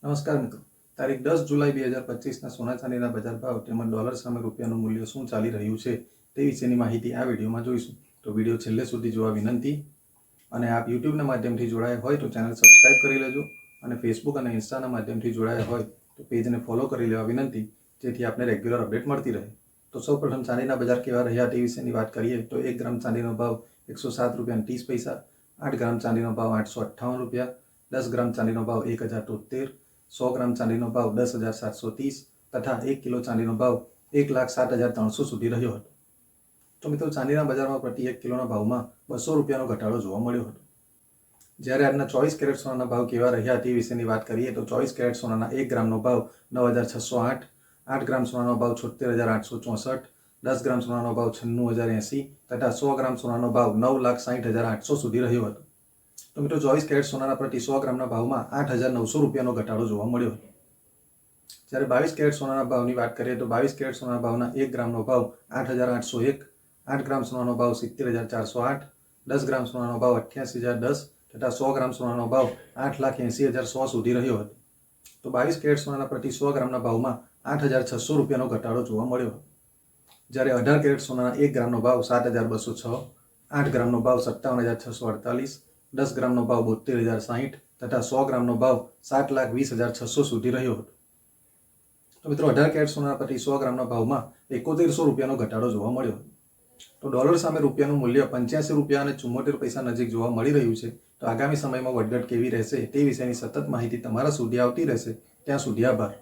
નમસ્કાર મિત્રો, તારીખ 10 જુલાઈ 2025ના સોના ચાંદીના બજાર ભાવ તેમજ ડોલર સામે રૂપિયાનું મૂલ્ય શું ચાલી રહ્યું છે તે વિશેની માહિતી આ વિડીયોમાં જોઈશું. તો વિડીયો છેલ્લે સુધી જોવા વિનંતી. અને આપ યુટ્યુબના માધ્યમથી જોડાયા હોય તો ચેનલ સબસ્ક્રાઇબ કરી લેજો અને ફેસબુક અને ઇન્સ્ટાના માધ્યમથી જોડાયા હોય તો પેજને ફોલો કરી લેવા વિનંતી, જેથી આપને રેગ્યુલર અપડેટ મળતી રહે. તો સૌપ્રથમ ચાંદીના બજાર કેવા રહ્યા તે વિશેની વાત કરીએ તો 1 ગ્રામ ચાંદીનો ભાવ 107 રૂપિયા 30 પૈસા, 8 ગ્રામ ચાંદીનો ભાવ 858 રૂપિયા, 10 ગ્રામ ચાંદીનો ભાવ 1073, 100 ગ્રામ ચાંદીનો ભાવ 10,730 તથા 1 કિલો ચાંદીનો ભાવ 1,07,300 સુધી રહ્યો હતો. તો મિત્રો, ચાંદીના બજારમાં પ્રતિ 1 કિલોના ભાવમાં 200 રૂપિયાનો ઘટાડો જોવા મળ્યો હતો. જ્યારે આજના 24 કેરેટ સોનાના ભાવ કેવા રહ્યા તે વિશેની વાત કરીએ તો 24 કેરેટ સોનાના 1 ગ્રામનો ભાવ 9,608, 8 ગ્રામ સોનાનો ભાવ 76,864, 10 ગ્રામ સોનાનો ભાવ 96,080 તથા 100 ગ્રામ સોનાનો ભાવ 9,60,800 સુધી રહ્યો હતો. તો મિત્રો, 24 કેરેટ સોનાના પ્રતિ 100 ગ્રામના ભાવમાં 8,900 રૂપિયાનો ઘટાડો જોવા મળ્યો હતો. જ્યારે 22 કેરેટ સોનાના ભાવની વાત કરીએ તો 22 કેરેટ સોનાના ભાવના 1 ગ્રામનો ભાવ 8,801, 8 ગ્રામ સોનાનો ભાવ 70,408, 10 ગ્રામ સોનાનો ભાવ 88,010 તથા 100 ગ્રામ સોનાનો ભાવ 8,80,100 સુધી રહ્યો હતો. તો 22 કેરેટ સોનાના પ્રતિ 100 ગ્રામના ભાવમાં 8,600 રૂપિયાનો ઘટાડો જોવા મળ્યો હતો. જ્યારે 18 કેરેટ સોનાના 1 ગ્રામનો ભાવ 7,206, 8 ગ્રામનો ભાવ 57,648, 10 ગ્રામનો ભાવ 72,060 તથા 100 ગ્રામનો ભાવ 7,20,600 સુધી રહ્યો હતો. તો મિત્રો, 18 કેરેટ સોનાના પ્રતિ 100 ગ્રામના ભાવમાં 7100 રૂપિયાનો ઘટાડો જોવા મળ્યો. તો ડોલર સામે રૂપિયાનું મૂલ્ય 85 રૂપિયા અને 74 પૈસા નજીક જોવા મળી રહ્યું છે. તો આગામી સમયમાં વધઘટ કેવી રહેશે તે વિશેની સતત માહિતી તમારા સુધી આવતી રહેશે. ત્યાં સુધી આભાર.